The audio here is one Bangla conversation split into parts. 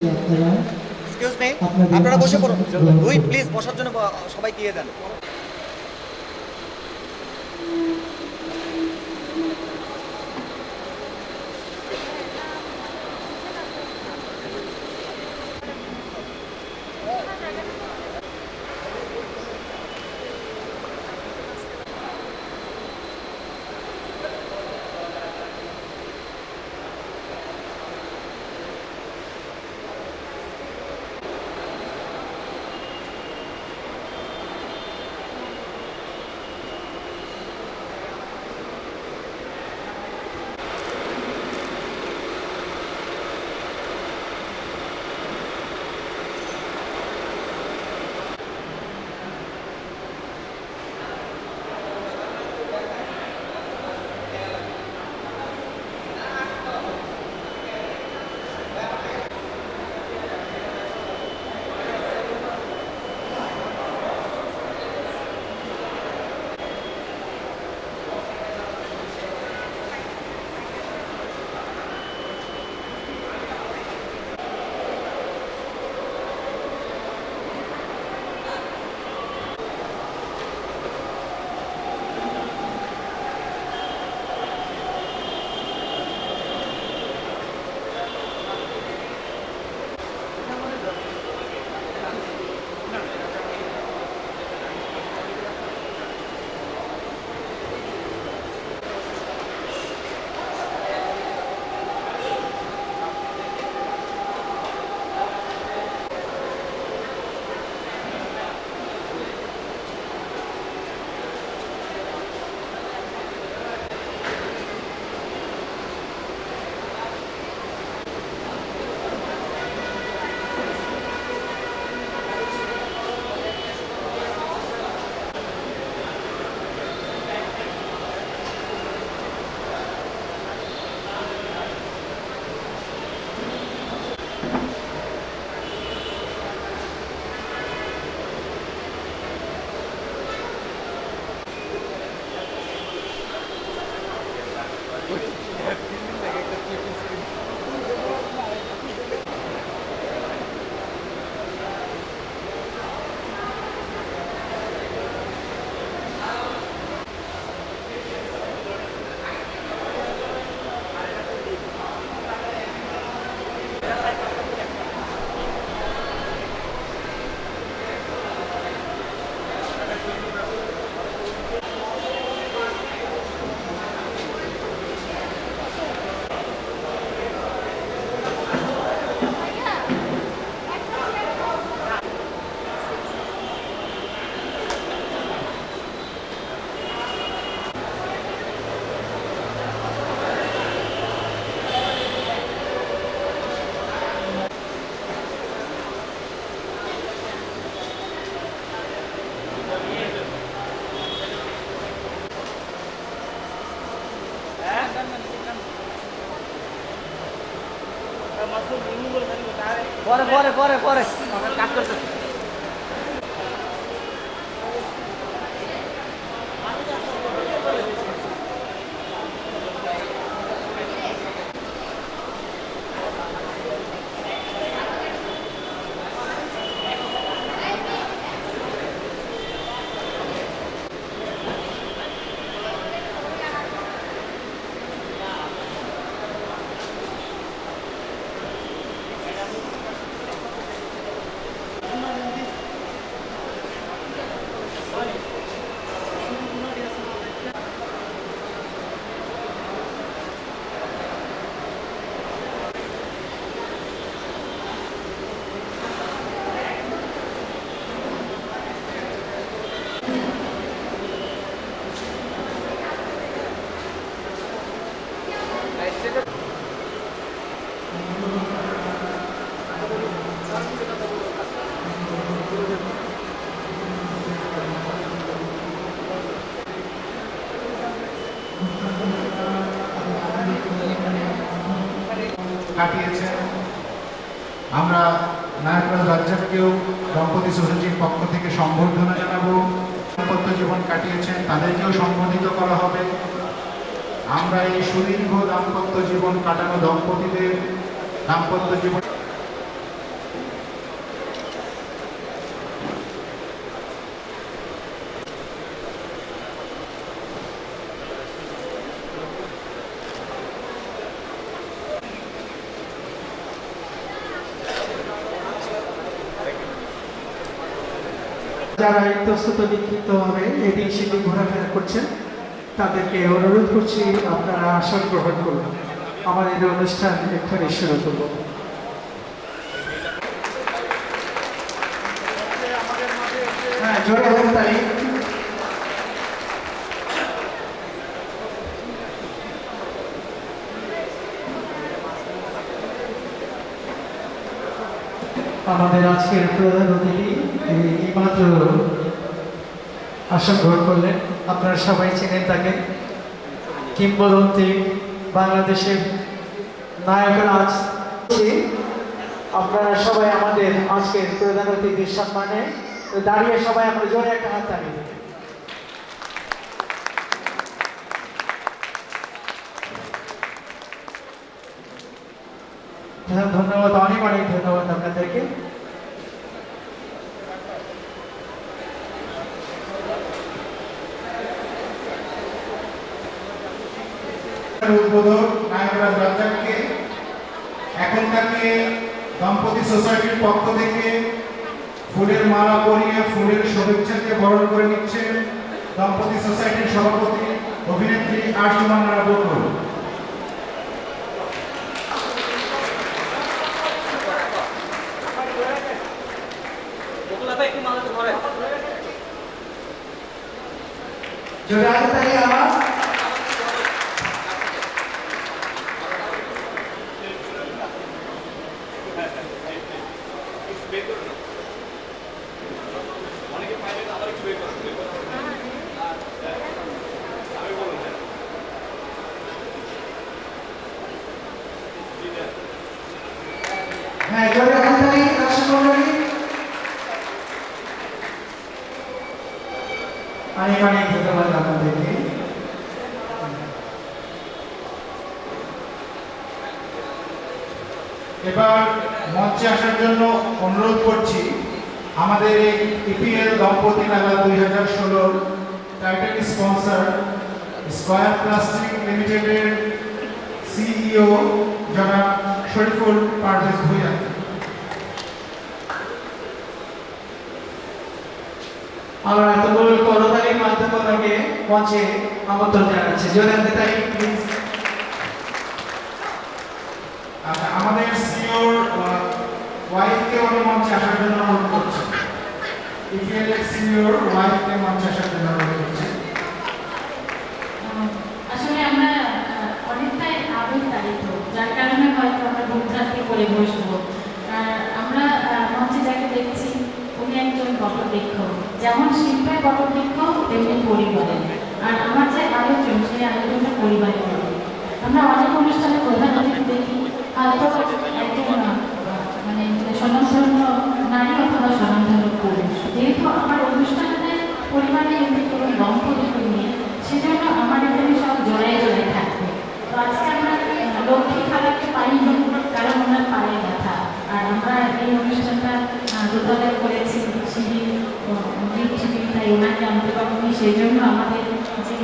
এক্সকিউজ মি, আপনারা বসে পড়ুন। দুই প্লিজ বসার জন্য সবাই গিয়ে দেন। পরে পরে পরে পরে কাজ করতে কাটিয়েছেন। আমরা নায়করাজ রাজ্জাককেও দম্পতি সোসাইটির পক্ষ থেকে সম্বর্ধনা জানাবো। দাম্পত্য জীবন কাটিয়েছেন তাদেরকেও সম্বোধিত করা হবে। আমরা এই সুদীর্ঘ দাম্পত্য জীবন কাটানো দম্পতিদের দাম্পত্য জীবন যারা ইতস্তত বিক্ষিপ্ত হবে এদিক সেদিক ঘোরাফেরা করছেন তাদেরকে অনুরোধ করছি আপনারা আসন গ্রহণ করুন। আমাদের অনুষ্ঠান এখানে শুরু করব। হ্যাঁ, জোরে হাততালি। আমাদের আজকের প্রধান অতিথি এইমাত্র আসন গ্রহণ করলেন। আপনারা সবাই চেনেন তাকে, কিংবদন্তি বাংলাদেশের নায়করাজ। আপনারা সবাই আমাদের আজকের প্রধান অতিথির সম্মানে দাঁড়িয়ে সবাই আমরা জোরে একটা হাত তালি দিই। ধন্যবাদ, অনেক অনেক ধন্যবাদ আপনাদেরকে। উদ্বোধক নায়করাজ রাজ্জাককে এখন তাকে দম্পতি সোসাইটির পক্ষ থেকে ফুলের মালা পরিয়ে ফুলের শুভেচ্ছাকে বরণ করে নিচ্ছেন দম্পতি সোসাইটির সভাপতি অভিনেত্রী আরজুমান রানা বকুল। জোরে হাততালি আমার। হ্যাঁ, জোরে হাততালি দর্শক মণ্ডলী। অনেক অনেক ধন্যবাদ আপনাদেরকে। এবার মঞ্চে আসার জন্য অনুরোধ করছি আমাদের এই ইপিএল দম্পতি মেলা 2016 টাইটেল স্পন্সর স্কয়ার প্লাস্টিক লিমিটেডের সিইও জনাব শরীফুল পারভেজ ভূঁইয়া। আমরা এতগুলো করতালির মাধ্যমে ওনাকে মঞ্চে আমন্ত্রণ জানাচ্ছি। জোরে হাততালি প্লিজ। আচ্ছা, আমাদের সিইওর ওয়াইফকে আমি মঞ্চে আসার জন্য অনুরোধ করছি। ইপিএল এর সিইওর ওয়াইফকে মঞ্চে আসার জন্য অনুরোধ করছি। আসলে আমরা অনেকটাই আবেগতাড়িত, যার কারণে হয়তো আমরা ভোক্তাকে করে বসবো। আমরা মঞ্চে যাকে দেখছি উনি একজন বটবৃক্ষ, যেমন শিল্পের বটবৃক্ষ তেমনি পরিবারের। আর আমার যে আয়োজন সেই আয়োজনটা পরিবারের হবে। আমরা অনেক অনুষ্ঠানে প্রধান অতিথি দেখি হয়তো একজন মানে স্বনামধন্য নারী অথবা স্বনামধন্য পুরুষ। যেহেতু আমার অনুষ্ঠানে পরিবারে এমনি কোনো দম্পতিকে নিয়ে, সেজন্য আমার এখানে সব জোড়ায় জোড়ায় থাকবে। তো আজকে আমরা লক্ষ্মী খালাকে পাইনি, কারণ ওনার পায়ে ব্যথা। আর আমরা এই অনুষ্ঠানটা দোতলায় করেছি, সিঁড়ি তাই ওনাকে আনতে পারিনি। সেই জন্য আমাদের যে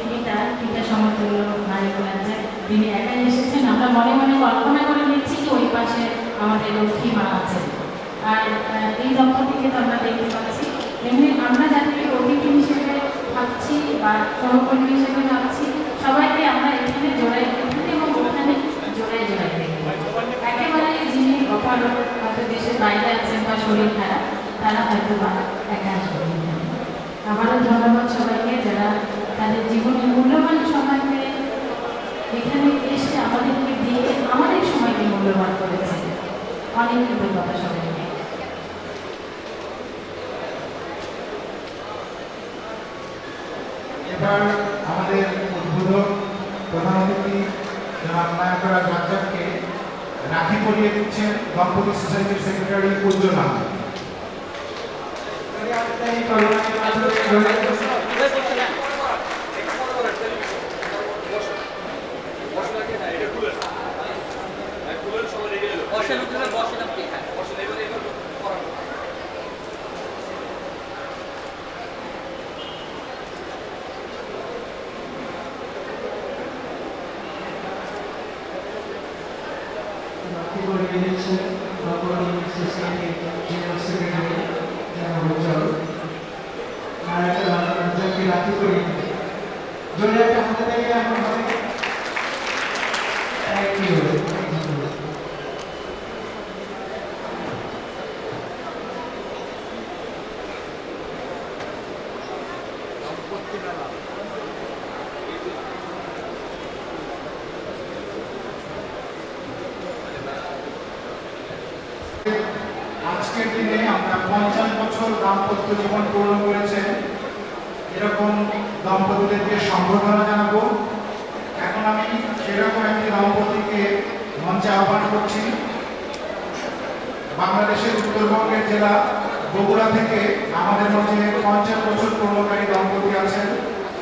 পিতা সমতুল্য নায়ক রাজ্জাক তিনি একাই এসেছেন। আমরা মনে মনে কল্পনা করে নিচ্ছি যে ওই পাশে আমাদের লক্ষ্মী মা আছে। আর এই দম্পতিকে তো আমরা দেখতে পাচ্ছি। এমনি আমরা যাদেরকে অতিথি হিসেবে ভাবছি বা সহকর্মী হিসেবে ভাবছি, সবাইকে আমরা এখানে জোড়াই এখানে এবং ওখানে জোড়ায় জোড়াই দেখি। একেবারে যিনি অপারক হয়তো দেশের বাইরে আছেন বা শরীর খারাপ, তারা হয়তো বা একা আসবেন। আবারও ধন্যবাদ সবাইকে যারা তাদের জীবনের মূল্যবান সময়কে এখানে এসে আমাদেরকে দিয়ে আমাদের সময়কে মূল্যবান করেছে। অনেক কৃতজ্ঞতা সবাইকে। এবার আমাদের উদ্বোধক প্রধান অতিথি জনাব নায়করাজ রাজ্জাককে রাখি পরিয়ে দিচ্ছেন দম্পতি সোসাইটির সেক্রেটারি উজ্জ্বলা। জোরে একটা হাতে দেখে আমার হাতে থ্যাংক ইউ। আজকের দিনে আমরা 50 বছর দাম্পত্য জীবন পূর্ণ করেছেন এরকম দম্পতিদেরকে সম্বর্ধনা জানাবো। এখন আমি সেরকম একটি দম্পতিকে মঞ্চে আহ্বান করছি। বাংলাদেশের উত্তরবঙ্গের জেলা বগুড়া থেকে আমাদের মধ্যে 50 বছর পূর্ণকারী দম্পতি আছেন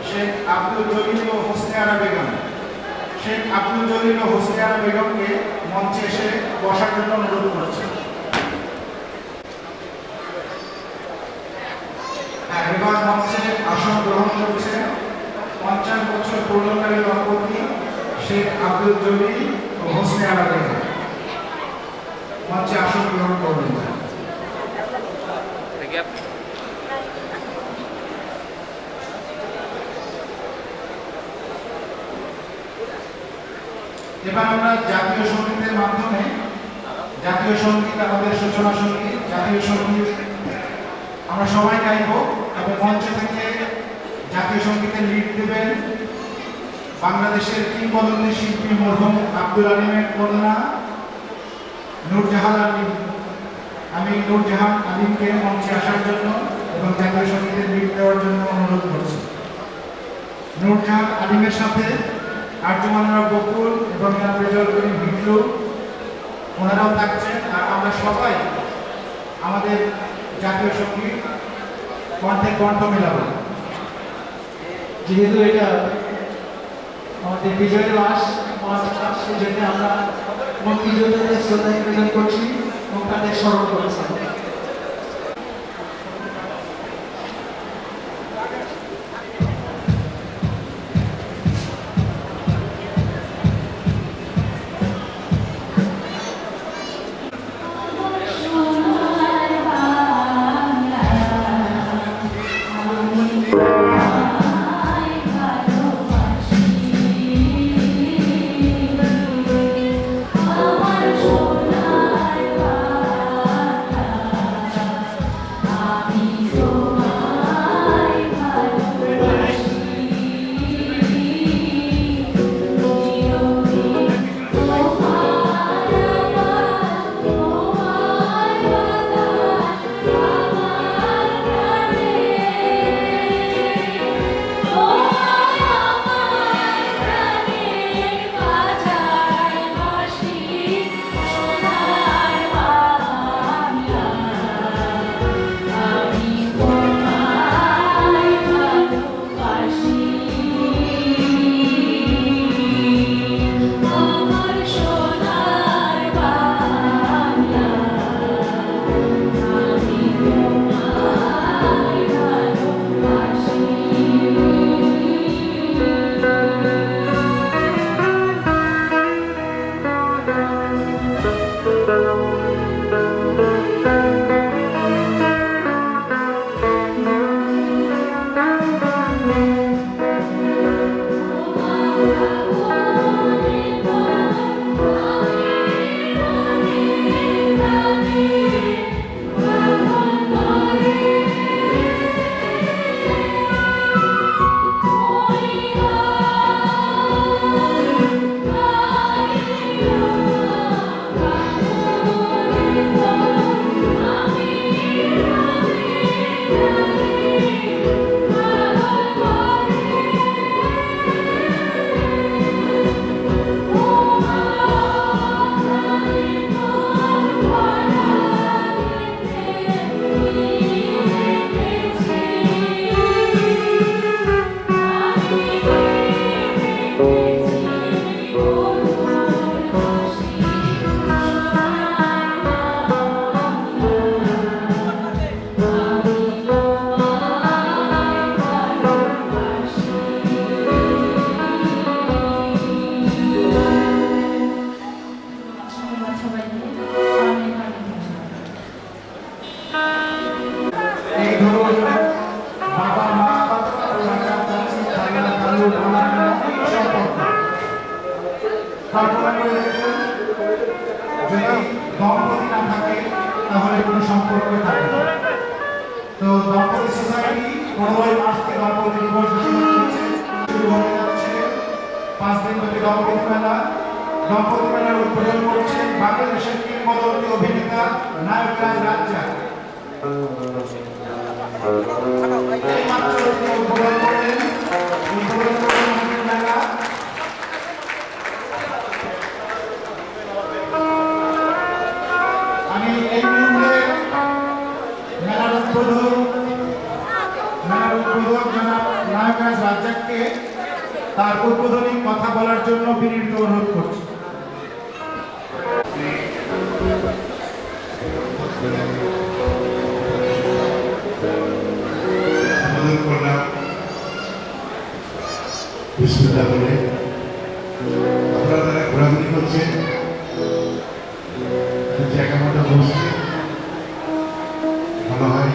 শেখ আব্দুল জলিল ও হোসনে আরা বেগম। শেখ আব্দুল জলিল ও হোসনে আরা বেগমকে মঞ্চে এসে বসার জন্য অনুরোধ করছি। এবার মঞ্চে আসন গ্রহণ করছে 50 বছর পূর্ণকারী দম্পতি শেখ আব্দুল জলিল ও হোসনে আরা বেগম। মঞ্চে আসন গ্রহণ করবেন। এবার আমরা জাতীয় সঙ্গীতের মাধ্যমে জাতীয় সঙ্গীত আমাদের সূচনা সঙ্গীত জাতীয় সঙ্গীত আমরা সবাই গাইব এবং মঞ্চ থেকে জাতীয় সঙ্গীতের লিড দেবেন বাংলাদেশের কিংবদন্তি শিল্পী মরহুম আব্দুল আলিমের কন্যা নূরজাহান আলিম। আমি নূরজাহান আলিমকে মঞ্চে আসার জন্য এবং জাতীয় সঙ্গীতের লিড দেওয়ার জন্য অনুরোধ করছি। নূরজাহান আলিমের সাথে আর্যমানরা বকুল এবং রেজাউল করিম ভিটলু ওনারাও থাকছেন। আর আমরা সবাই আমাদের জাতীয় সঙ্গীত কণ্ঠে কণ্ঠ মেলাবো। যেহেতু এটা আমাদের বিজয় মাস সেই জন্য আমরা মুক্তিযোদ্ধাদের শ্রদ্ধা নিবেদন করছি এবং তাদের স্মরণ করেছি। কোনো সম্পর্ক থাকে না। তো দম্পতি সোসাইটি 15 মার্চ থেকে দম্পতি দিবস ঘোষণা করেছে। শুরু হতে যাচ্ছে 5 দিন ব্যাপী দম্পতি মেলা। দম্পতি মেলার উদ্বোধন করছেন বাংলাদেশের কিংবদন্তি অভিনেতা নায়করাজ রাজ্জাক। এইমাত্র তিনি উদ্বোধন করলেন মেলা। আমি এই মুহূর্তে মেলার উদ্বোধক জনাব নায়করাজ রাজ্জাককে তার উদ্বোধনী কথা বলার জন্য বিনীত অনুরোধ করছি। আমাদের কন্যা বিসমিল্লাহ বলে আপনারা যারা ঘোরাঘুরি করছেন জায়গা মতো বসছে ভালো হয়।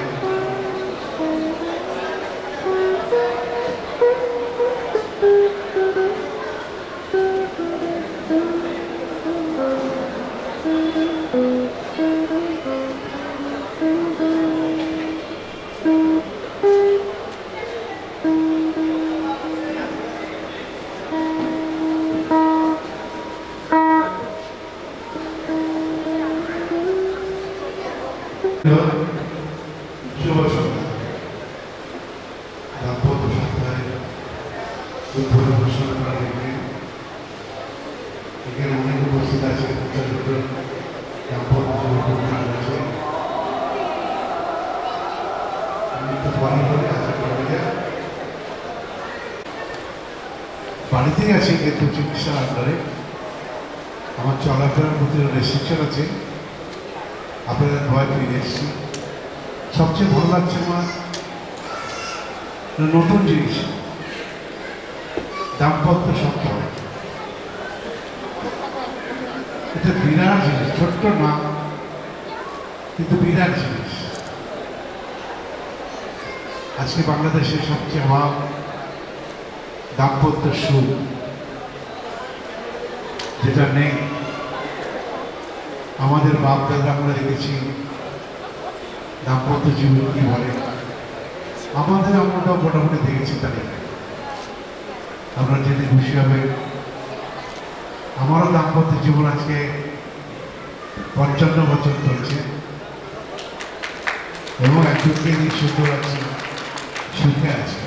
শুভ সন্ধ্যা। দাম্পত্য সপ্তাহে উদ্বোধন ঘোষণা করা দেখবেন এখানে অনেক উপস্থিত আছে। দাম্পত্য অনুষ্ঠান আছে। আমি একটু পরে করে বাড়িতেই আছি কিন্তু চিকিৎসার আন্ডারে আমার চলাফেরার প্রতি রেস্ট্রিকশন আছে। আপনাদের ভয় ফিরে এসেছি। সবচেয়ে ভালো লাগছে আমার নতুন জিনিস দাম্পত্য সপ্তাহ। এটা বিরাট জিনিস, ছোট্ট না কিন্তু বিরাট জিনিস। আজকে বাংলাদেশের সবচেয়ে অভাব দাম্পত্য সুখ, যেটা নেই। আমাদের বাপ দাদা আমরা দেখেছি দাম্পত্য জীবন কীভাবে, আমাদের আমরাও মোটামুটি দেখেছি তাদের। আমরা জেনে খুশি হবে আমারও দাম্পত্য জীবন আজকে 55 বছর চলছে এবং একজনকে নিয়ে সুন্দর আছে, সুখে আছে।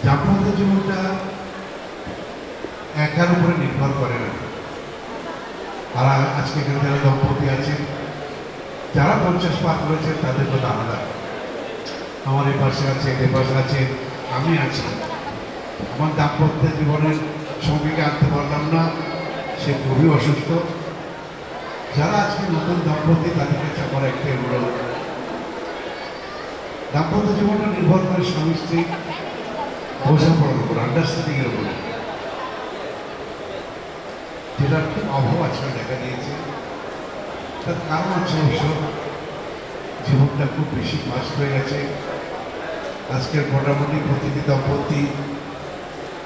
দাম্পত্য জীবনটা একার উপরে নির্ভর করে না। আর আজকে এখানে যারা দম্পতি আছেন, যারা 50 পার করেছেন তাদের কথা আলাদা। আমার এই পাশে আছে, এ পাশে আছে, আমি আছি। আমার দাম্পত্য জীবনের সঙ্গীকে আনতে পারলাম না, সে খুবই অসুস্থ। যারা আজকে নতুন দম্পতি তাদের কাছে আমার একটা অনুরোধ, দাম্পত্য জীবনটা নির্ভর করে স্বামী স্ত্রী বোঝাপড়ার উপর, আন্ডারস্ট্যান্ডিংয়ের উপর। যেটার খুব অভাব আজকাল দেখা দিয়েছে। তার কারণ হচ্ছে অবশ্য জীবনটা খুব বেশি ফাস্ট হয়ে গেছে। আজকের মোটামুটি প্রতিটি দম্পতি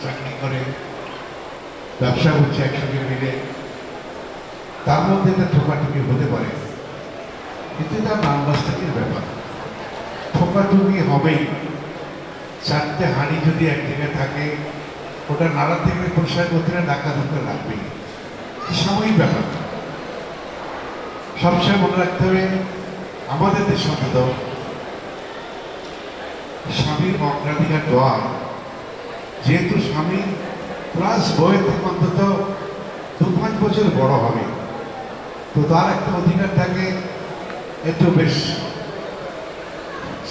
চাকরি করে, ব্যবসা করছে একসঙ্গে মিলে। তার মধ্যে একটা ঠোকাঠুকি হতে পারে, কিন্তু এটা আন্ডারস্ট্যান্ডিংয়ের ব্যাপার। ঠোকাঠুকি হবেই। 4টে হাঁড়ি যদি এক জায়গায় থাকে, ওটা নাড়া থেকে পরিষ্কার করতে ধাক্কা ধুক্কা লাগবেই। সাময়িক ব্যাপার। সবসময় মনে রাখতে হবে আমাদের দেশ অন্তত স্বামীর অগ্রাধিকার দেওয়া। যেহেতু স্বামী প্লাস বইয়ের থেকে অন্তত 2-5 বছর বড় হবে, তো তার একটা অধিকার থাকে একটু বেশ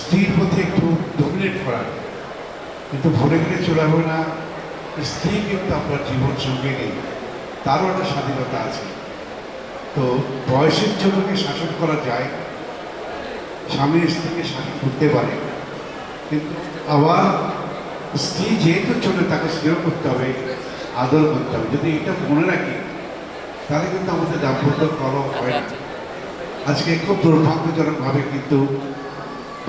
স্ত্রীর প্রতি একটু ডমিনেট করার। কিন্তু ভুলে গেলে চলে হবে না, স্ত্রী কিন্তু আপনার জীবন সঙ্গে নেই, তারও একটা স্বাধীনতা আছে। তো বয়সের জন্যকে শাসন করা যায়, স্বামী স্ত্রীকে শাসন করতে পারে, কিন্তু আবার স্ত্রী যেহেতু ছোট তাকে স্নেহ করতে হবে, আদর করতে হবে। যদি এটা মনে রাখি তাহলে কিন্তু আমাদের দাম্পত্য কলহ হয় না। আজকে খুব দুর্ভাগ্যজনকভাবে কিন্তু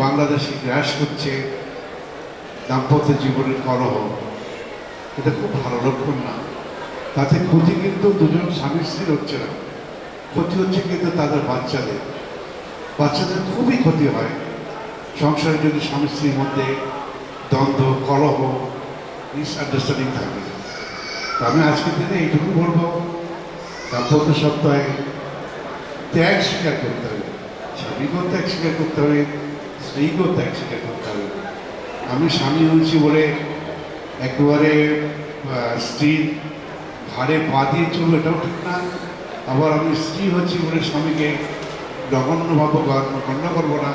বাংলাদেশে গ্রাস করছে দাম্পত্য জীবনের কলহ। এটা খুব ভালো লক্ষণ না। তাতে ক্ষতি কিন্তু দুজন স্বামী স্ত্রীর হচ্ছে না, ক্ষতি হচ্ছে কিন্তু তাদের বাচ্চাদের খুবই ক্ষতি হয় সংসারে যদি স্বামী স্ত্রীর মধ্যে দ্বন্দ্ব, কলহ, মিসআন্ডারস্ট্যান্ডিং থাকে। তো আমি আজকের দিনে এইটুকু বলবো, দাম্পত্য সপ্তাহে ত্যাগ স্বীকার করতে হবে, স্বামীকেও ত্যাগ স্বীকার করতে হবে, স্ত্রীকেও ত্যাগ স্বীকার করতে হবে। আমি স্বামী হয়েছি বলে একেবারে স্ত্রীর ঘাড়ে পা দিয়ে চলবো এটাও ঠিক না, আবার আমি স্ত্রী হচ্ছি বলে স্বামীকে নগণ্যভাবে গণ্য করবো না,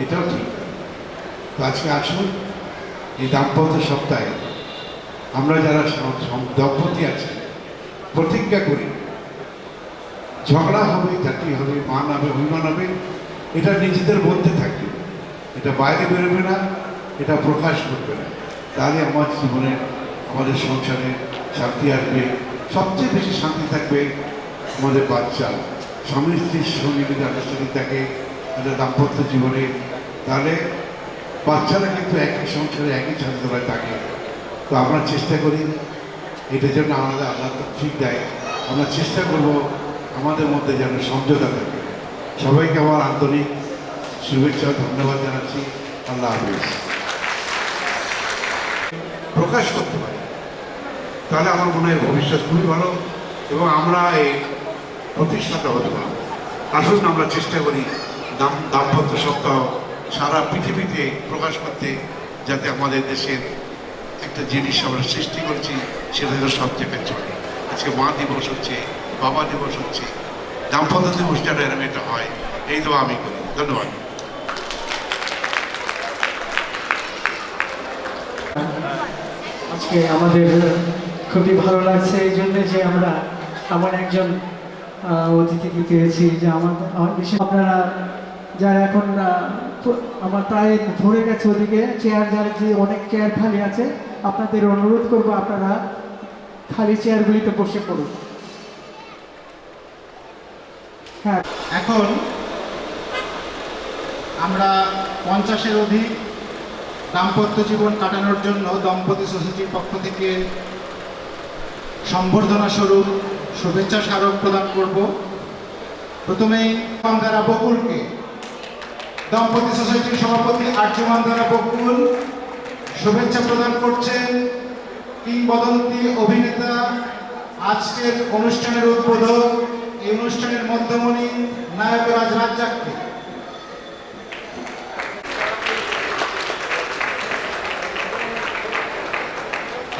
এটাও ঠিক। তো আজকে আসুন এই দাম্পত্য সপ্তাহে আমরা যারা দম্পতি আছি প্রতিজ্ঞা করি, ঝগড়া হবে, জাতি হবে, মান হবে, অভিমান হবে, এটা নিজেদের মধ্যে থাকবে, এটা বাইরে বেরোবে না, এটা প্রকাশ করবে না। তাহলে আমার জীবনে, আমাদের সংসারে শান্তি আসবে। সবচেয়ে বেশি শান্তি থাকবে আমাদের বাচ্চা। স্বামী স্ত্রীর সঙ্গে যদি আনুষ্ঠানিক থাকে তাদের দাম্পত্য জীবনে, তাহলে বাচ্চারা কিন্তু একই সংসারে একই ছাত্রতলায় থাকে। তো আমরা চেষ্টা করি এটার জন্য আলাদা আলাদা ঠিক দেয়, আমরা চেষ্টা করব আমাদের মধ্যে যেন সমঝোতা থাকে। সবাইকে আমার আন্তরিক শুভেচ্ছা, ধন্যবাদ জানাচ্ছি। আল্লাহ হাফিজ। প্রকাশ করতে পারি তাহলে আমার মনে হয় ভবিষ্যৎ খুবই ভালো এবং আমরা এই প্রতিষ্ঠাতা হতে পারব। আসুন আমরা চেষ্টা করি দাম্পত্য সপ্তাহ সারা পৃথিবীতে প্রকাশ করতে, যাতে আমাদের দেশের একটা জিনিস আমরা সৃষ্টি করছি সেটা যেন সব জায়গায় চলে। আজকে মা দিবস হচ্ছে, বাবা দিবস হচ্ছে, দাম্পত্য দিবস যেন এরকম এটা হয়, এই তো আমি করি। ধন্যবাদ। আজকে আমাদের খুবই ভালো লাগছে এই জন্যে যে আমরা এমন একজন অতিথিকে পেয়েছি যে আমার বিশেষ আপনারা যারা এখন আমার প্রায় ভরে গেছে ওদিকে চেয়ার, যার যে অনেক চেয়ার খালি আছে, আপনাদের অনুরোধ করবো আপনারা খালি চেয়ারগুলিতে বসে পড়ুন। হ্যাঁ, এখন আমরা 50-এর অধিক দাম্পত্য জীবন কাটানোর জন্য দম্পতি সোসাইটির পক্ষ থেকে সম্বর্ধনা স্বরূপ শুভেচ্ছা স্মারক প্রদান করব। প্রথমেই দ্বারা বকুলকে, দম্পতি সোসাইটির সভাপতি আর্যমান দ্বারা বকুল শুভেচ্ছা প্রদান করছেন। কিংবদন্তি অভিনেতা, আজকের অনুষ্ঠানের উদ্বোধক, এই অনুষ্ঠানের মধ্যমণি নায়করাজ রাজ্জাককে।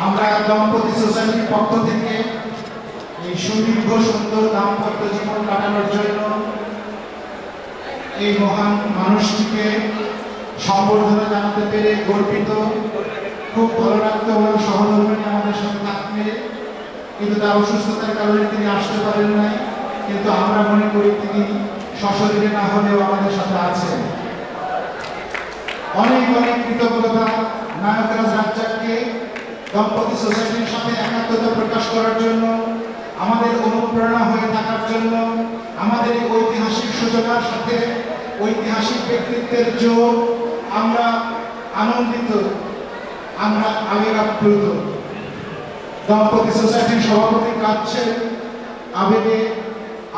আমরা দম্পতি সোসাইটির পক্ষ থেকে এই সুদীর্ঘ সুন্দর দাম্পত্য জীবন কাটানোর জন্য এই মহান মানুষটিকে সম্বর্ধনা জানাতে পেরে গর্বিত। খুব ভালো লাগতো ওনার সহধর্মিণী আমাদের সাথে থাকবে, কিন্তু তার অসুস্থতার কারণে তিনি আসতে পারেন নাই, কিন্তু আমরা মনে করি তিনি সশরীরে না হলেও আমাদের সাথে আছেন। অনেক অনেক কৃতজ্ঞতা নায়করাজ রাজ্জাককে দম্পতি সোসাইটির সাথে একাত্মতা প্রকাশ করার জন্য, আমাদের অনুপ্রেরণা হয়ে থাকার জন্য, আমাদের এই ঐতিহাসিক সূচনার সাথে ঐতিহাসিক ব্যক্তিত্বের যোগ। আমরা আনন্দিত, আমরা আবেগাপ্লুত। দম্পতি সোসাইটির সভাপতি কাঁদছেন আবেগে,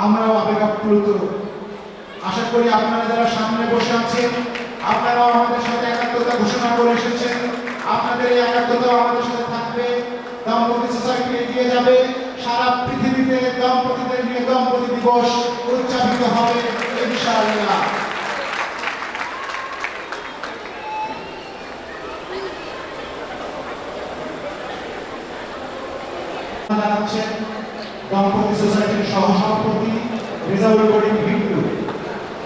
আমরাও আবেগাপ্লুত। আশা করি আপনারা যারা সামনে বসে আছেন আপনারাও আমাদের সাথে একাত্মতা ঘোষণা করে এসেছেন। আপনাদের এই একাত্মতা আমাদের সাথে থাকবে, দম্পতি সোসাইটি এগিয়ে যাবে। সারা পৃথিবীতে দম্পতিদের নিয়ে দম্পতি দিবস উদযাপিত হবে ইনশাআল্লাহ। জানাচ্ছেন দম্পতি সোসাইটির সহসভাপতি রেজাউল করিম ভিন্টু।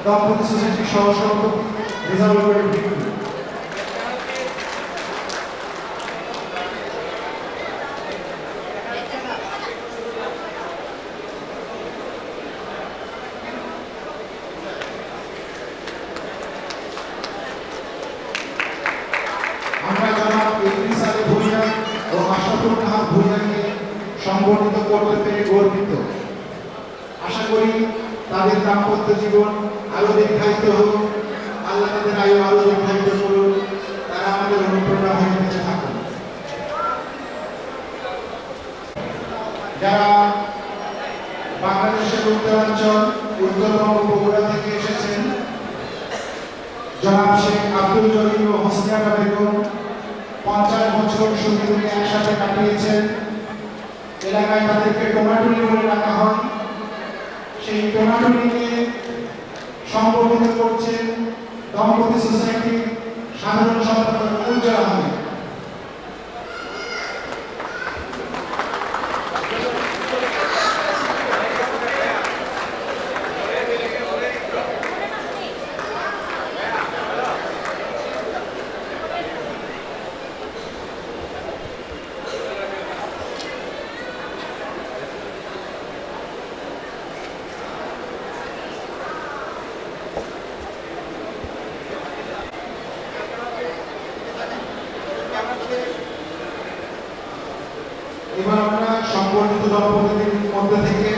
দম্পতি সোসাইটির সহসভাপতি রেজাউল করিম ভিন্টু। আমরা জনাব ইদ্রিস আলী ভূঁইয়া ও আশরাফুল নাহার ভূঁইয়াকে সংগঠিত করতে পেরে গর্বিত। আশা করি তাদের দাম্পত্য জীবন আরো দীর্ঘায়িত হোক, আল্লাহ তাদের আয়ু আরো দীর্ঘায়িত করুন, তারা আমাদের অনুপ্রেরণা হয়ে বেঁচে থাকুন। যারা বাংলাদেশের উত্তরাঞ্চল উত্তরবঙ্গ বগুড়া থেকে এসেছেন জনাব শেখ আব্দুল জলিল ও হোসনিয়া বেগম 50 বছর সঙ্গীকে একসাথে কাটিয়েছেন। এলাকায় তাদেরকে টোমাটুলি বলে ডাকা হয়। সেই টোমাটুলিকে সম্বোধিত করছেন দম্পতি সোসাইটির সাধারণ সম্পাদক উজ্জ্বল আহমেদ। এবার আমরা সম্পর্কিত দম্পতিদের মধ্যে থেকে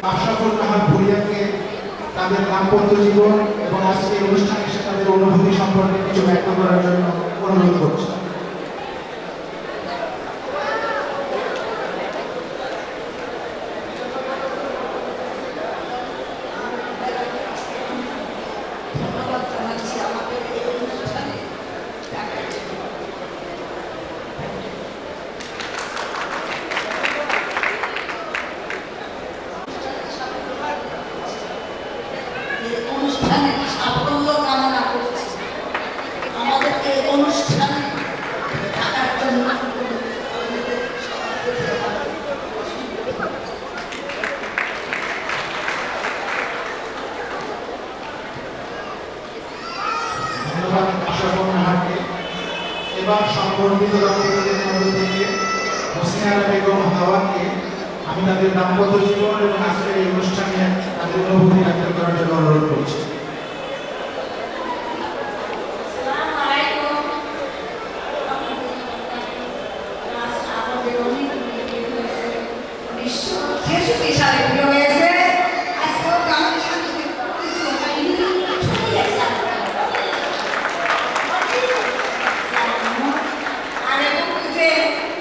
আশরাফুল নাহার ভুঁইয়াকে তাদের দাম্পত্য জীবন এবং আজকের অনুষ্ঠানে এসে তাদের অনুভূতি সম্পর্কে কিছু ব্যক্ত করার জন্য অনুরোধ করছি। ধন্যবাদ জানাচ্ছি আমাদের এই অনুষ্ঠানে ডাকার জন্য। এই অনুষ্ঠানের সাফল্য কামনা করছি। আমাদের এই অনুষ্ঠানে থাকার জন্য ধন্যবাদ আশরাফুল নাহারকে। এবার সম্পর্কিত দম্পতিদের মধ্যে থেকে হোসনিয়া বেগম হাওয়াকে আমি তাদের দাম্পত্য জীবন এবং আজকের এই অনুষ্ঠানে তাদের অনুভূতি ব্যক্ত করার জন্য অনুরোধ করছি। আসসালামু আলাইকুম। আমাদের অনেক বিয়ে হয়েছে 1963 সালে বিয়ে হয়েছে। আজকেও আমাদের সাথে কিছু হয়নি, ছুটি আছে। আর এবং যে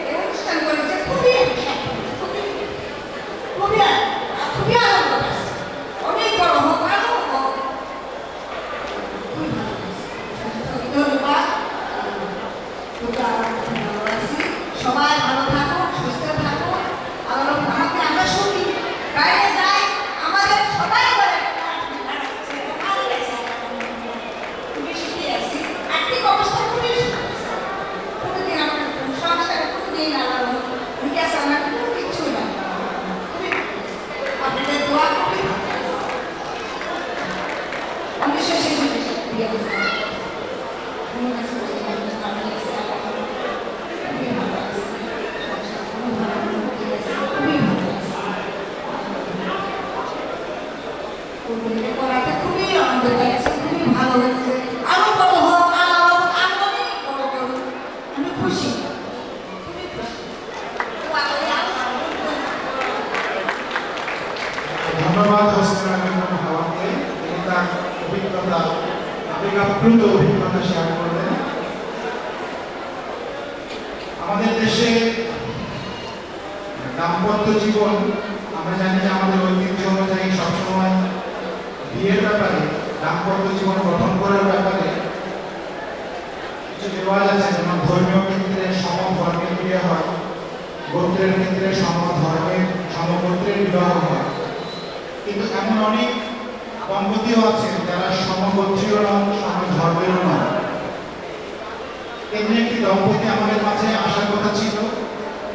এই অনুষ্ঠান করেছে খুবই খুবই খুবই আনন্দ পাচ্ছে। অনেক বড় হোক, আরো হোক। খুবই ভালো লাগছে। ধন্যবাদ। ভালো আছি। সবাই ভালো থাকুন, সুস্থ থাকুন। আমাকে আমরা শুনি বাইরে যাই, আমাদের সবাই বলে খুবই সুখী আছি। আর্থিক অবস্থা খুবই কোনোদিন আমার সংসারে কোনোদিন আমার বিকাশ আমার কোনো কিছু না। খুবই আপনাদের দোয়া খুবই ভালো। 1966 বিয়ে হয়েছে। খুবই আনন্দ লাগছে, খুবই ভালো লাগছে। আরো বড় হোক, আরো অনেক বড় করুন। আমি খুশি, খুবই খুশি। ধন্যবাদ হোসনিয়া বেগম হাওয়াকে। তিনি তার অভিজ্ঞতা আবেগাপ্লুত অভিজ্ঞতা শেয়ার করলেন। আমাদের দেশে দাম্পত্য জীবন আমরা জানি যে আমাদের ঐতিহ্য অনুযায়ী সবসময় বিয়ের ব্যাপারে দাম্পত্য জীবন গঠন করার ব্যাপারে কিছু রেওয়াজ আছে। যেমন ধর্মীয় ক্ষেত্রে সমধর্মের বিয়ে হয়, গোত্রের ক্ষেত্রে সমগোত্রের বিবাহ হয়। কিন্তু এমন অনেক দম্পতিও আছে যারা সমগোত্রীয় নন, সমধর্মেরও নন। এমনি একটি দম্পতি আমাদের মাঝে আসার কথা ছিল,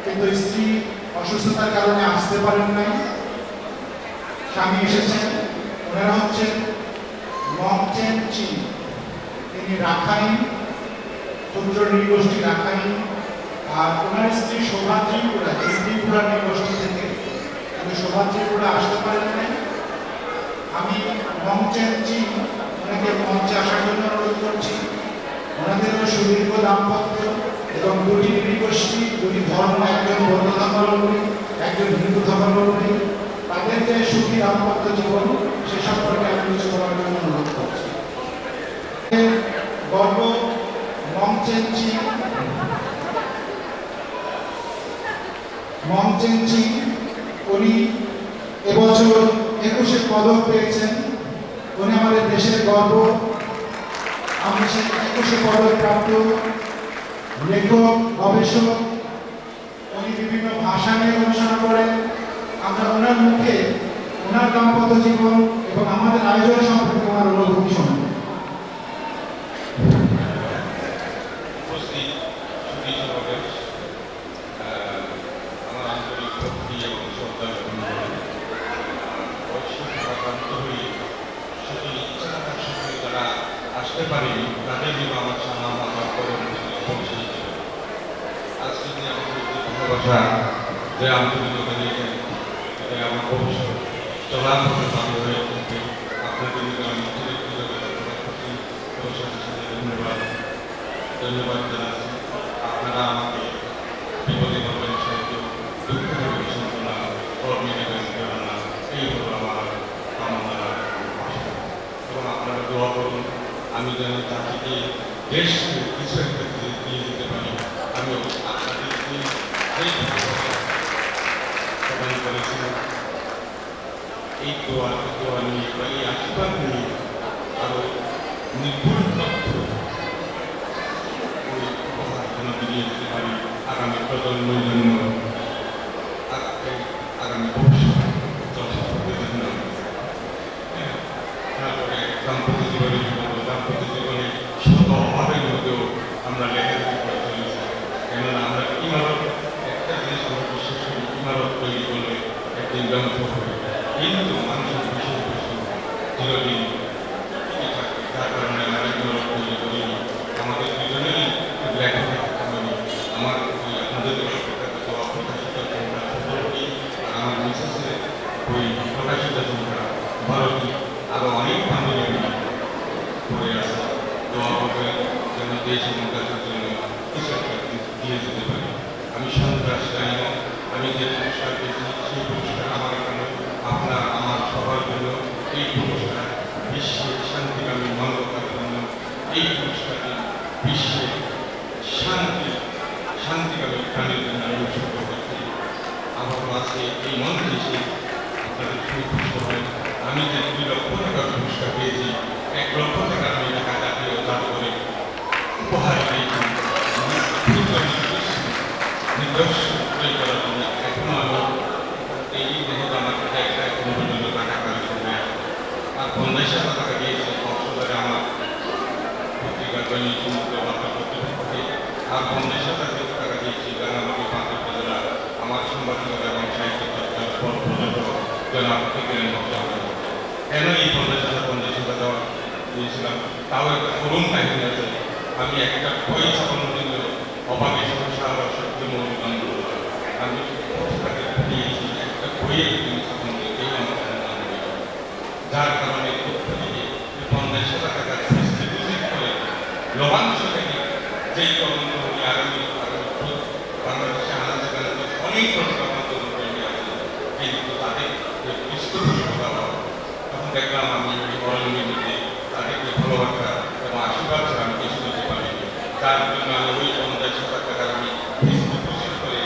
কিন্তু স্ত্রী অসুস্থতার কারণে আসতে পারেন নাই। স্বামী এসেছেন। ওনারা হচ্ছেন মংচেন চি। তিনি রাখাইন, ক্ষুদ্র নৃগোষ্ঠী রাখাইন। আর ওনার স্ত্রী শোভা ত্রিপুরা, এই ত্রিপুরা নৃগোষ্ঠী থেকে, কিন্তু শোভা ত্রিপুরা আসতে পারেন নাই। আমি মংচেন চি ওনাকে মঞ্চে আসার জন্য অনুরোধ করছি। ওনাদেরও সুদীর্ঘ দাম্পত্য এবং দুটি নৃগোষ্ঠী, দুটি ধর্ম, একজন বৌদ্ধ ধর্মাবলম্বী, একজন হিন্দু ধর্মাবলম্বী, তাদের যে সুখী দাম্পত্য জীবন সে সম্পর্কে আমি কিছু বলার জন্য অনুরোধ করছি। গর্ব মংচেন চি উনি এবছর 21-এ পদক পেয়েছেন। উনি আমাদের দেশের গর্ব। আমি সেই 21-এ পদক প্রাপ্ত লেখক, গবেষক। উনি বিভিন্ন ভাষা নিয়ে গবেষণা করেন। আমরা ওনার মুখে ওনার দাম্পত্য জীবন এবং আমাদের আয়োজন সম্পর্কে ওনার অনুভূতি শোনেন। উপস্থিত সুধী সমাবেশ, আমার আন্তরিক ভক্তি এবং শ্রদ্ধা জ্ঞাপন করি। বয়স্কাক্রান্ত হয়ে শুধু ইচ্ছা থাকার সঙ্গে যারা আসতে পারেনি তাদের জন্য আমার সালাম আমার পরবর্তীতে পৌঁছে দিতে পারে। আজকে যে আমাদের যে ভালোবাসা, যে আন্তরিকতা নিয়েছেন, এটা আমার ভবিষ্যৎ চলার মতো বাধ্য হয়ে থাকবে। আপনাদের জন্য আমি ধন্যবাদ জানাচ্ছি। আপনারা আমাকে বিপদে করবেন সাহায্য, দুঃখ দেবেন সান্ত্বনা, কর্মে দেবেন প্রেরণা, এই হলো আমার কামনা আশা। এবং আপনারা দোয়া করুন আমি যেন জাতিকে, দেশকে কিছু একটা দিয়ে দিতে পারি। আমিও আপনাদেরকে প্রদান করেছিলাম এই দোয়া নিয়ে বা এই আশীর্বাদ নিয়ে আরো নির্ভুল তথ্য ওই উপহার যেন দিয়ে দিতে পারি আগামী প্রজন্মের জন্য, আগামী ভবিষ্যৎ জনসাধারণের জন্য। তারপরে দাম্পত্য জীবনের জন্য, দাম্পত্য জীবনে শত অভাবের মধ্যেও আমরা লেখালেখি করে চলেছি। কেননা আমরা ইমারত, একটা জিনিস আমরা বিশ্বাস করি, ইমারত তৈরি করলে একদিন ধ্বংস হবে, কিন্তু মানুষের বিষয়বস্তু চিরদিন টিকে থাকে। যার কারণে আমরা ইমারত তৈরি করিনি। আমাদের দুজনেরই লেখা থাকতে পারি। আমার ওই আপনাদের প্রকাশিত সংখ্যা 17টি, আর আমার মিসেসের ওই প্রকাশিত সংখ্যা 12টি, আরও অনেক পাণ্ডুলিপি পড়ে আছে। দোয়া করবে যেন দেশ এবং দেশের জন্য কিছু একটা দিয়ে যেতে পারি। আমি সন্ত্রাস জানি না, আমি যে পুরস্কার পেয়েছি সেই পুরস্কার আমার এখানে আপনার আমার সবার জন্য। এই পুরস্কার বিশ্বের শান্তিকামী মানবতার জন্য। এই পুরস্কারটি বিশ্বে শান্তিকামী প্রাণীর জন্য আমি উৎসর্গ করছি। আবারও আছে এই মন্ত্রে এসে আপনাদের সুখুষ্ট হয়। আমি যে 2 লক্ষ টাকার পুরস্কার পেয়েছি, 1 লক্ষ টাকা আমি ঢাকা জাতীয় জাদুঘরে উপহার পেয়েছি নির্দোষ তৈরি করার জন্য। এখনো আমি এই যেহেতু আমার কাছে একটা এখনো পর্যন্ত টাকা কালেকশন হয়ে আছে। আর 50,000 টাকা দিয়েছে কক্সবাজারে আমার পত্রিকার দৈনিক সমুদ্র বার্তা কর্তৃপক্ষকে। আর 50,000 টাকা দিয়েছি রাঙামাটি পাঁচ জেলা আমার সাংবাদিকতা এবং সাহিত্য চর্চার প্রযোজক জনাব ফিকিরের মহোদয়। কেন এই 50,000 দেওয়া দিয়েছিলাম তাও একটা করুণ কাহিনী আছে। আমি একটা বই ছাপানোর জন্য অবাকে সমস্যা জন্য অনুদান করলাম। আমি তাকে দিয়েছি একটা বইয়ের জন্য ছাপানো, এই আমার অনুদান দিল। যার কারণে তথ্য দিয়ে 50,000 টাকা ডিস্ট্রিবিউট করে লভ্যাংশ থেকে যেই তদন্ত উনি আগামী বাংলাদেশে আনা সেখানে অনেক রকম তদন্ত আছে, কিন্তু তাদের পৃষ্ঠপোষকতা তখন দেখলাম আমি অরণ্যে তাদেরকে ভালোবাসা এবং আশীর্বাদ ছাড়া আমি কিছু করতে পারিনি। তার জন্য আমি ওই 50,000 টাকার আমি ডিস্ট্রিবিউশন করে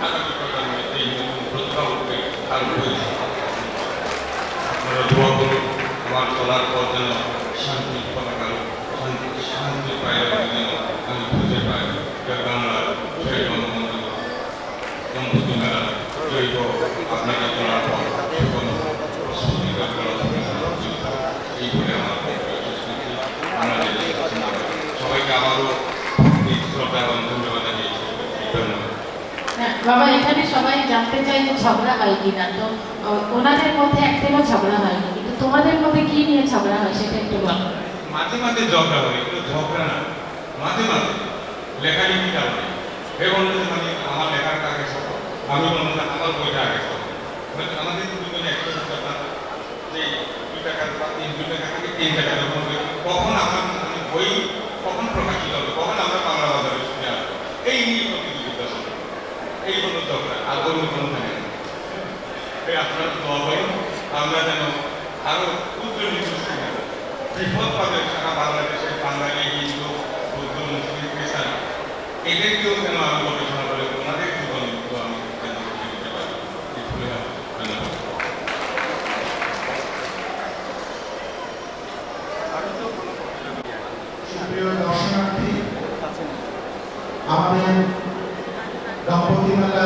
আগামী প্রজন্মের যে নতুন প্রতিভা উঠবে তার উপরে আপনারা দোয়া করুন আমার চলার পর যেন শান্তি পতাকা শান্তি পায়ের যেন আমি খুঁজে পাই। বাংলার জয় বঙ্গবন্ধু দম্পতি মেলা জৈব আপনাকে চলার পর এই বলে আমার সবাইকে আবারও শ্রদ্ধা এবং ধন্যবাদ জানিয়েছি। ধন্যবাদ। বাবা, এখানে সবাই জানতে চাই যে ঝগড়া হয় কিনা। তো ওনাদের মধ্যে একদিনও ঝগড়া হয়নি, কিন্তু তোমাদের মধ্যে কি নিয়ে ঝগড়া হয় সেটা একটু বলো। মাঝে মাঝে ঝগড়া হয়, এগুলো ঝগড়া না, মাঝে মাঝে লেখালেখি কারণে এ বলতে মানে আমার লেখার আগে সব, আমি বলতে আমার বইটা আগে সব। আমাদের দুজনে একটা কথা যে 2 টাকা বা 2 টাকা থেকে 3 টাকা যখন কখন আমার বই কখন প্রকাশিত হবে, কখন আমরা বাংলা বাজারে শুনে আসবো, এই নিয়ে প্রতিযোগিতা হবে। এই হলো ঝগড়া, আর অন্য কোনো থাকে না। আপনার দোয়া করেন আমরা যেন আরো উদ্যোগী বৃহৎ পাবে সারা বাংলাদেশের বাঙালি, হিন্দু, বৌদ্ধ, মুসলিম, খ্রিস্টান এদেরকেও যেন আরো গবেষণা করে ওনাদের জীবন আমি যেন দিতে পারি। ধন্যবাদ। আমাদের দম্পতি মেলা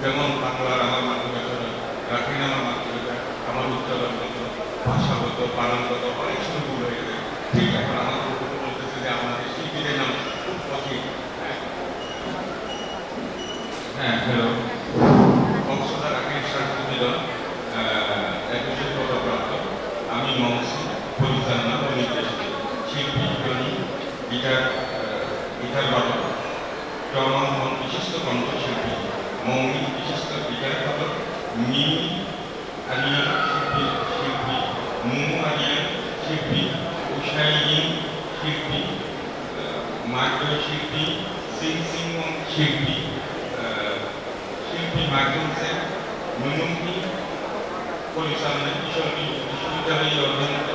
যেমন বাংলার আমার মাতৃভাষা, রাখাইন আমার মাতৃভাষা, আমার উচ্চারণগত, ভাষাগত, বানানগত অনেক সুন্দর হয়ে গেছে। ঠিক এখন আমার বলতেছে যে আমাদের শিল্পীদের নাম খুব কঠিন। হ্যাঁ, হ্যালো, কক্সবাজার রাখাইন সাংস্কৃতিক মিলন 21 পদপ্রাপ্ত আমি মমসি পরিচালনা ও নির্দেশক, শিল্পী জনি, গিটার বাদক, রমন বিশিষ্ট কণ্ঠশিল্পী, মৌমি বিশিষ্ট গিটার বাদক, মি আলিয়ান শিল্পী, মুমু আলিয়ান শিল্পী, উষাইন শিল্পী, মার্গ শিল্পী, সিং সিং শিল্পী, শিল্পী মার্গন সেন, মুনুমি পরিচালনা কিশোর বিশ্ববিদ্যালয়ে অধ্যয়নরত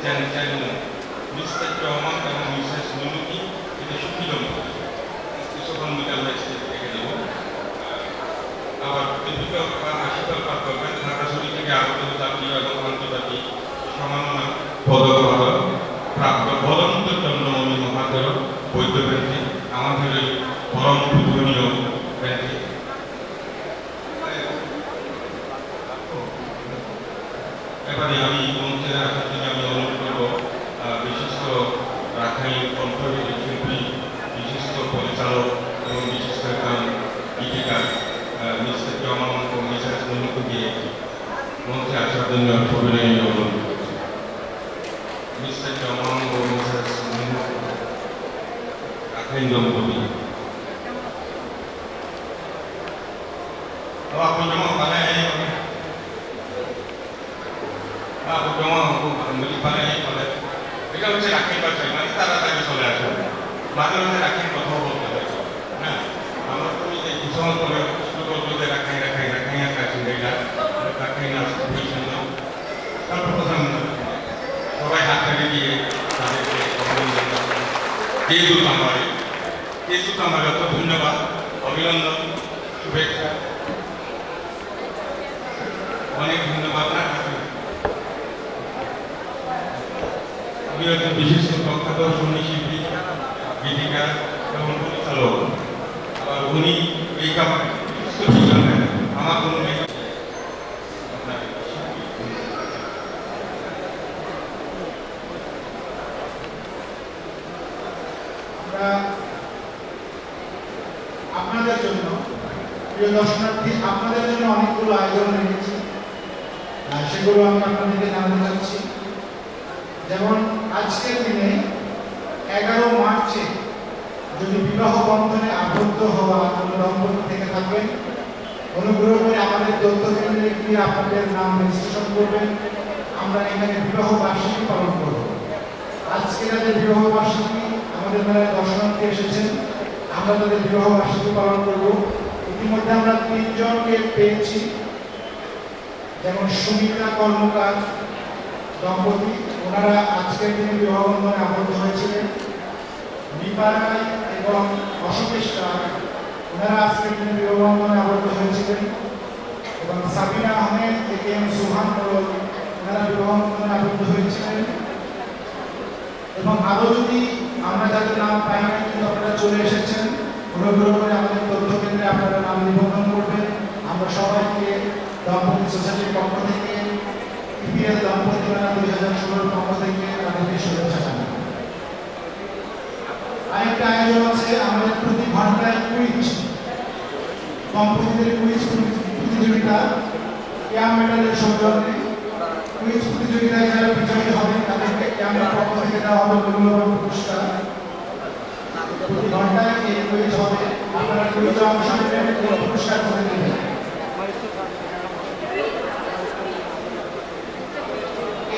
চ্যান চ্যান মিস্টার রহমান এবং মিসেস নুনুকি এটা সুখী দম্পতি। কিছুক্ষণ মধ্যে আমরা দেখে দেব। আবার দীপিকা আশীর্বাদ পাঠ করবেন ঢাকাশরী থেকে আগত জাতীয় এবং আন্তর্জাতিক সম্মাননা পদক প্রাপ্ত বদন্ত চন্দ্রমণি মহাদেব বৈদ্য ব্যান্তি, আমাদের এই পরম পূজনীয় ব্যান্তি। এবারে আমি মঞ্চে আসার জন্য আমি অনুরোধ করব বিশিষ্ট রাখাইন কণ্ঠশিল্পী, বিশিষ্ট পরিচালক এবং বিশিষ্ট একজন গীতিকার মিস্টার জমান ও মিসেস নুনুকে মঞ্চে আসার জন্য সবিনয় অনুরোধ করছি। মিস্টার জমান ও মিসেস নুনু রাখাইন দম্পতি। আপনি যেমন পালায় এটা হচ্ছে রাখির ভাষায়, মানে তাড়াতাড়ি চলে আসে, মাঝে মাঝে রাখির কথাও বলতে হয়। হ্যাঁ, আমরা তুমি যে কিছু করে শুরু করবো যে রাখাই রাখাই রাখাই রাখি এটা রাখাই না সর্বপ্রথম সবাই হাত ধরে দিয়ে তাদেরকে কেজুত আমার যত ধন্যবাদ, অভিনন্দন, শুভেচ্ছা, অনেক ধন্যবাদ। না আমি একজন বিশিষ্ট প্রখ্যাত সঙ্গীতশিল্পী, গীতিকার এবং পরিচালক। আবার উনি এই আমার কোনো আপনাদের জন্য প্রিয় দর্শনার্থী, আপনাদের জন্য অনেকগুলো আয়োজন রেখেছি, সেগুলো আমি আপনাদেরকে জানাতে চাচ্ছি। যেমন আজকের দিনে 11 মার্চে যদি বিবাহ বন্ধনে আবদ্ধ হওয়া কোনো দম্পতি থেকে থাকেন, অনুগ্রহ করে আমাদের তথ্য কেন্দ্রে গিয়ে আপনাদের নাম রেজিস্ট্রেশন করবেন। আমরা এখানে বিবাহ বার্ষিকী পালন করব। আজকে যাদের বিবাহ বার্ষিকী আমাদের মেলায় দর্শনার্থী এসেছেন, আমরা তাদের বিবাহ বার্ষিকী পালন করব। ইতিমধ্যে আমরা 3 জনকে পেয়েছি, যেমন সুমিত্রা কর্মকার দম্পতি, ওনারা আজকের দিনে বিবাহ বন্ধনে আবদ্ধ হয়েছিলেন। দীপা রায় এবং অশোকেশ রায়, ওনারা আজকের দিনে বিবাহ বন্ধনে আবদ্ধ হয়েছিলেন। এবং সাবিনা আহমেদ একেএম সুহান মোড়ল, ওনারা বিবাহ বন্ধনে আবদ্ধ হয়েছিলেন। এবং আরও যদি আমরা যাদের নাম পাই না কিন্তু আপনারা চলে এসেছেন, অনুগ্রহ করে আমাদের তথ্য কেন্দ্রে আপনারা নাম নিবন্ধন করবেন। আমরা সবাইকে দম্পতি সোসাইটির পক্ষ থেকে, ইপিএল দম্পতি মেলা 2016 পক্ষ থেকে তাদেরকে শুভেচ্ছা জানাই। আরেকটা আয়োজন আছে আমাদের প্রতি ঘন্টায় কুইজ, দম্পতিদের কুইজ প্রতিযোগিতা, ক্যাম মেডালের সৌজন্যে কুইজ প্রতিযোগিতায় যারা বিজয়ী হবেন তাদেরকে ক্যামের পক্ষ থেকে দেওয়া হবে মূল্যবান পুরস্কার। প্রতি ঘন্টায় এই কুইজ হবে, আপনারা কুইজে অংশ নেবেন, পুরস্কার করে দেবেন।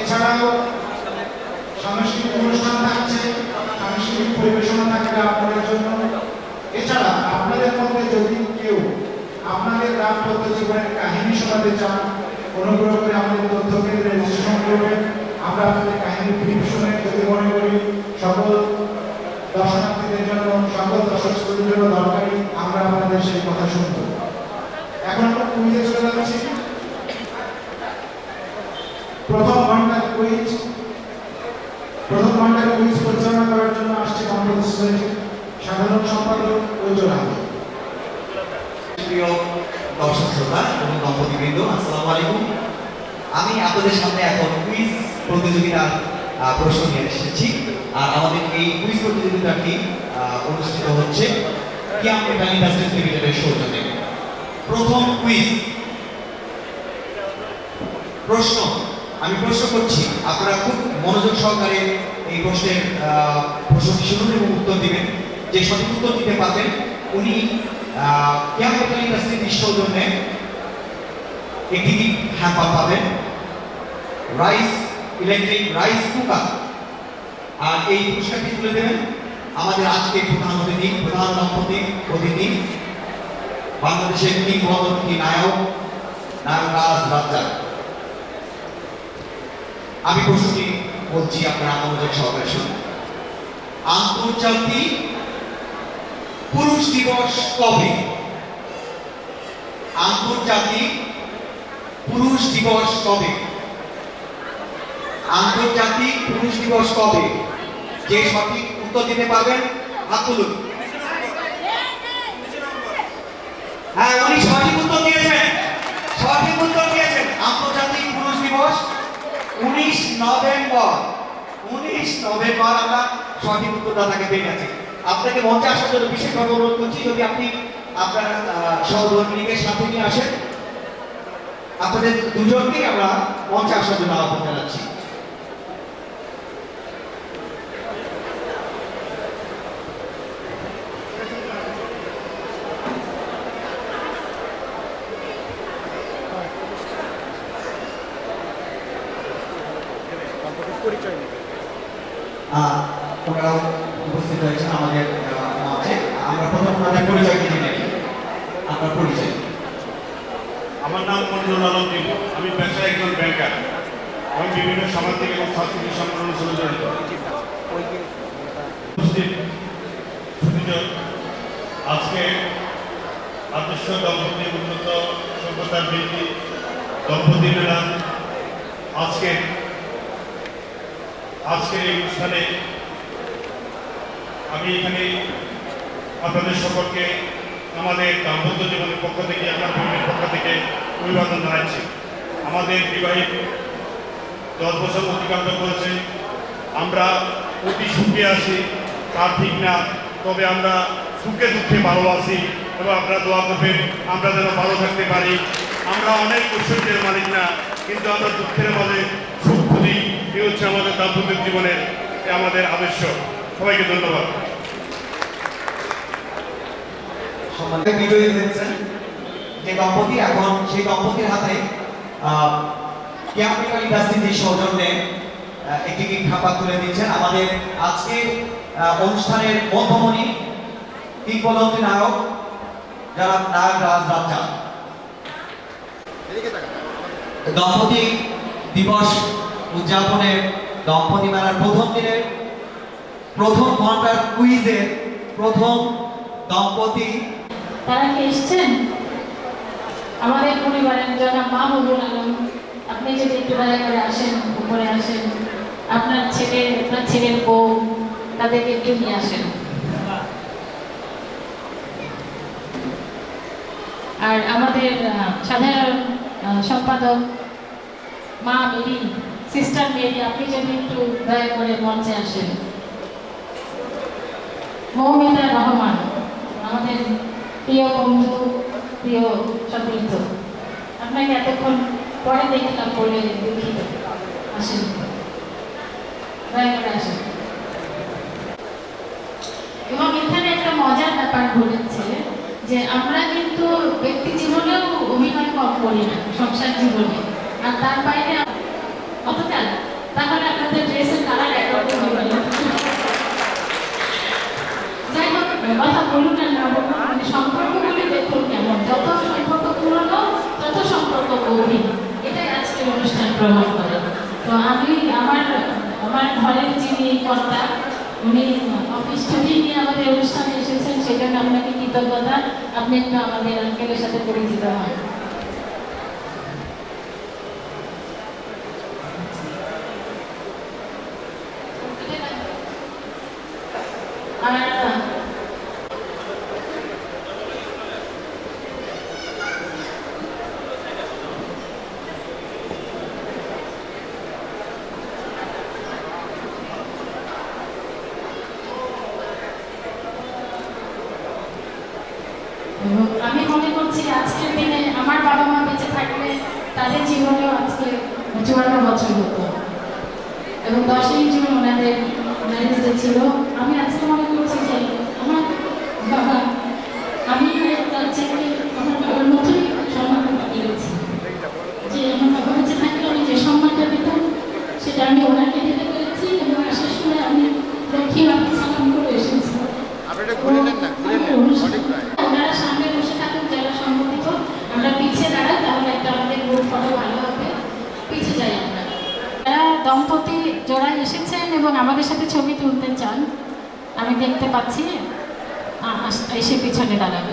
এছাড়াও সাংস্কৃতিক অনুষ্ঠান থাকছে, সাংস্কৃতিক পরিবেশনা থাকবে আপনাদের জন্য। এছাড়া আপনাদের মধ্যে যদি কেউ আপনাদের দাম্পত্য জীবনের কাহিনী শোনাতে চান, অনুগ্রহ করে আমাদের তথ্য কেন্দ্রে রেজিস্ট্রেশন করবেন। আমরা আপনাদের কাহিনী ক্লিপ শুনে যদি মনে করি সকল দর্শনার্থীদের জন্য, সকল দর্শকদের জন্য দরকারি, আমরা সম্পাদক উজ্জ্বল আহমেদ। প্রিয় দর্শক শ্রোতা এবং দম্পতিবৃন্দ, আসসালামু আলাইকুম। আমি আপনাদের সামনে এখন কুইজ প্রতিযোগিতার প্রশ্ন নিয়ে এসেছি। আর আমাদের এই কুইজ প্রতিযোগিতাটি অনুষ্ঠিত হচ্ছে কিয়াম মেটাল ইন্ডাস্ট্রিজ লিমিটেডের সৌজন্যে। প্রথম কুইজ প্রশ্ন, আমি প্রশ্ন করছি, আপনারা খুব মনোযোগ সহকারে এই প্রশ্নটি শুনুন এবং উত্তর দিবেন। যে সঠিক উত্তর দিতে পারবেন উনি কিয়াম মেটাল ইন্ডাস্ট্রিজ সৌজন্যে একটি হ্যাম্পার পাবেন, ইলেকট্রিক রাইস কুকার। আর এই পুরস্কারটি তুলে দেবেন আমাদের আজকে প্রধান অতিথি বাংলাদেশের কিংবদন্তি নায়ক রাজ রাজ্জাক। আমি প্রশ্নটি বলছি, আপনারা মনোযোগ সহকারে শুনুন। আন্তর্জাতিক পুরুষ দিবস কবে? আন্তর্জাতিক পুরুষ দিবস কবে? আন্তর্জাতিক পুরুষ দিবস কবে? যে সঠিক উত্তর দিতে পারবেন হাত তুলুন। হ্যাঁ, উনি সঠিক উত্তর দিয়েছেন, সঠিক উত্তর দিয়েছেন। আন্তর্জাতিক পুরুষ দিবস 19 নভেম্বর। 19 নভেম্বর আমরা সঠিক উত্তরদাতাকে পেয়ে গেছি। আপনাকে মঞ্চে আসার জন্য বিশেষভাবে অনুরোধ করছি, যদি আপনি আপনার সহধর্মিনীকে সাথে নিয়ে আসেন। আপনাদের দুজনকেই আমরা মঞ্চে আসার জন্য আহ্বান জানাচ্ছি। ওনারাও উপস্থিত হয়েছেন আমাদের মঞ্চে। আমরা প্রথম ওনাদের পরিচয় দিয়ে নেই। আপনার পরিচয়? আমার নাম মঞ্জুর আলম দিবু। আমি পেশায় একজন ব্যাংকার। আমি বিভিন্ন সামাজিক এবং সাংস্কৃতিক সংগঠনের সাথে জড়িত। আজকে আদর্শ দম্পতি উন্নত সভ্যতার ব্যক্তি দম্পতি মেলা আজকের এই অনুষ্ঠানে আমি এখানে আপনাদের সকলকে আমাদের দাম্পত্য জীবনের পক্ষ থেকে, আমার পরিবারের পক্ষ থেকে অভিবাদন জানাচ্ছি। আমাদের বিবাহিত 10 বছর অতিক্রান্ত করেছে। আমরা অতি সুখে আছি তার ঠিক না, তবে আমরা সুখে দুঃখে ভালো আছি এবং আপনারা দোয়া করবেন আমরা যেন ভালো থাকতে পারি। আমরা অনেক ঐশ্বর্যের মালিক না, কিন্তু আমরা দুঃখের মাঝে সুখ খুঁজি। এ হচ্ছে আমাদের দাম্পত্য জীবনের আমাদের আদর্শ। সবাইকে ধন্যবাদ। বিজয়ী হয়েছেন যে দম্পতি, এখন সেই দম্পতির হাতে কিয়াম মেটাল ইন্ডাস্ট্রিজের সৌজন্যে একটি গিফট হ্যাম্পার তুলে দিচ্ছেন আমাদের আজকের অনুষ্ঠানের মধ্যমণি কিংবদন্তি নায়ক যারা নায়ক রাজ রাজ্জাক। দম্পতি দিবস উদযাপনের দম্পতি মেলার প্রথম দিনের প্রথম ঘন্টার কুইজের প্রথম দম্পতি তারা কি এসছেন? আমাদের পরিবারের জনাব মাহবুবুল আলম, আপনি যদি একটু দয়া করে আসেন, উপরে আসেন। আপনার ছেলের বউ, তাদেরকে একটু নিয়ে আসেন। আর আমাদের সাধারণ সম্পাদক মা মেরি, সিস্টার মেরি, আপনি যদি একটু দয়া করে মঞ্চে আসেন। মৌমিতা রহমান, আমাদের প্রিয় বন্ধু, প্রিয় সতীর্থ, আপনাকে এতক্ষণ পরে দেখলাম বলে দুঃখিত। আসেন, দয়া করে আসেন। এবং এখানে একটা মজার ব্যাপার ঘটেছে যে আমরা কিন্তু ব্যক্তি জীবনেও অভিনয় কম করি না, সংসার জীবনে। আর তার বাইরে অতটা, তাহলে আপনাদের ড্রেসের কালার একরকম হবে না। যাই হোক, কথা বলুন আর না বলুন, মানে সম্পর্কগুলি দেখুন কেমন। যত সম্পর্ক পুরনো তত সম্পর্ক গভীর, এটাই আজকের অনুষ্ঠান প্রমাণ করে। তো আমি আমার ঘরের যিনি কর্তা, উনি অফিস ছুটি নিয়ে আমাদের অনুষ্ঠানে এসেছেন, সেজন্য আপনাকে কৃতজ্ঞতা। আপনি একটু আমাদের আঙ্কেলের সাথে পরিচিত হন। আর আমি মনে করছি আজকের দিনে আমার বাবা মা বেঁচে থাকলে তাদের জীবনেও আজকে 54 বছর হতো এবং 10ই জুন ওনাদের ম্যারেজ ডে ছিল। আমি আজকে মনে করছি যে আমার বাবা, আমি তার চেয়ে আমার বাবার মতোই সম্মান পেয়েছি, যে আমার বাবা বেঁচে থাকলে আমি যে সম্মানটা দিতাম সেটা আমি ওনাকে দিতে পেরেছি এবং আসার সময় আমি দেখি আপনি সালাম করে এসেছি। ওনারা সামনে বসে থাকুন যারা সম্মতিত, আমরা পিছিয়ে দাঁড়াই, তাহলে একটা আমাদের গ্রুপ ফটো ভালো হবে। পিছিয়ে যাই আমরা। যারা দম্পতি জোড়া এসেছেন এবং আমাদের সাথে ছবি তুলতে চান, আমি দেখতে পাচ্ছি এসে পিছনে দাঁড়াবে।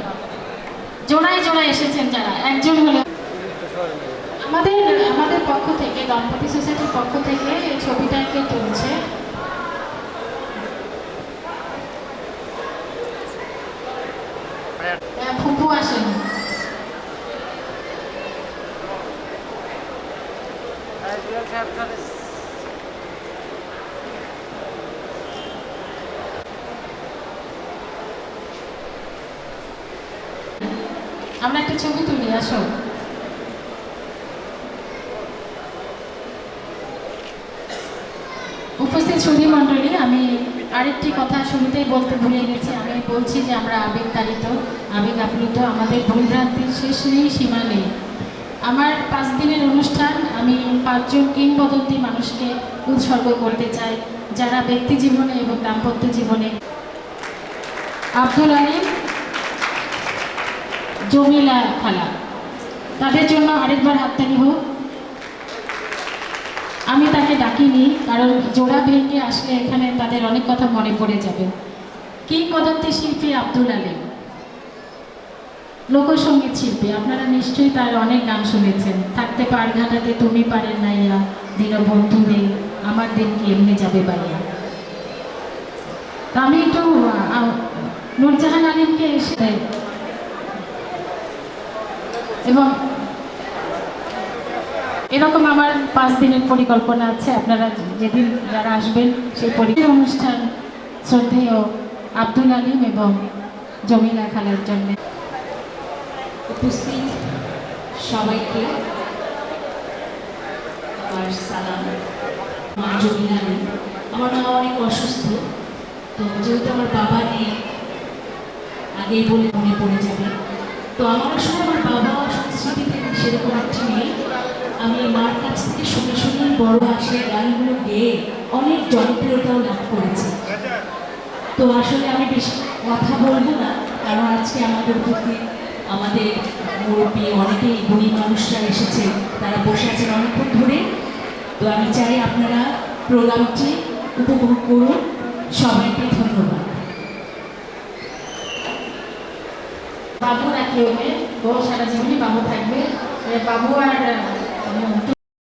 জোড়ায় জোড়ায় এসেছেন যারা, একজন হলে আমাদের পক্ষ থেকে, দম্পতি সোসাইটির পক্ষ থেকে এই ছবিটাকে তুলছে। ফুপু আসেন। আমরা একটা ছবি তুলি, আসো। উপস্থিত সুধী মণ্ডলী, আমি আরেকটি কথা শুরুতেই বলতে ভুলে গেছি। আমি বলছি যে আমরা আবেগ আপ্লুত, আমাদের ভুলভ্রান্তির শেষ নেই, সীমা নেই। আমার 5 দিনের অনুষ্ঠান আমি 5 জন কিংবদন্তি মানুষকে উৎসর্গ করতে চাই, যারা ব্যক্তি জীবনে এবং দাম্পত্য জীবনে। আব্দুল আলিম, জমিলা খালা, তাদের জন্য আরেকবার হাততালি হোক। আমি তাকে ডাকিনি, কারণ জোড়া ভেঙে আসলে এখানে তাদের অনেক কথা মনে পড়ে যাবে। কিংবদন্তি শিল্পী আব্দুল আলিম, লোকসঙ্গীত শিল্পী, আপনারা নিশ্চয়ই তার অনেক গান শুনেছেন। থাকতে পার ঘাটাতে তুমি পারেন নাইয়া, দীনবন্ধু রে আমার দিন কি এমনি যাবে বাইয়া। তা আমি একটু নূরজাহান আলিমকে এসে এবং এরকম আমার 5 দিনের পরিকল্পনা আছে। আপনারা যেদিন যারা আসবেন সেই অনুষ্ঠান শ্রদ্ধেয় আব্দুল আলিম এবং জমিলা খালার জন্য। উপস্থিত সবাইকে আমার সালাম। মা জমিলা আলিম, আমার মা অনেক অসুস্থ, তো যেহেতু আমার বাবা নেই, আগেই বলে মনে পড়ে যাবে। তো আমার আসলে আমার বাবা সংস্কৃতিতে সেরকম একটি নেই। আমি মার কাছ থেকে শুনে শুনে বড় আসে গানগুলো গেয়ে অনেক জনপ্রিয়তাও লাভ করেছি। তো আসলে আমি বেশি কথা বলবো না, কারণ আজকে আমাদের প্রতি আমাদের মুরব্বী অনেকেই গুণী মানুষরা এসেছে, তারা বসে আছেন অনেকক্ষণ ধরে। তো আমি চাই আপনারা প্রোগ্রামটি উপভোগ করুন। সবাইকে ধন্যবাদ। বাবু রাখি ওকে, ও সারা জীবনই বাবু থাকবে। বাবু আর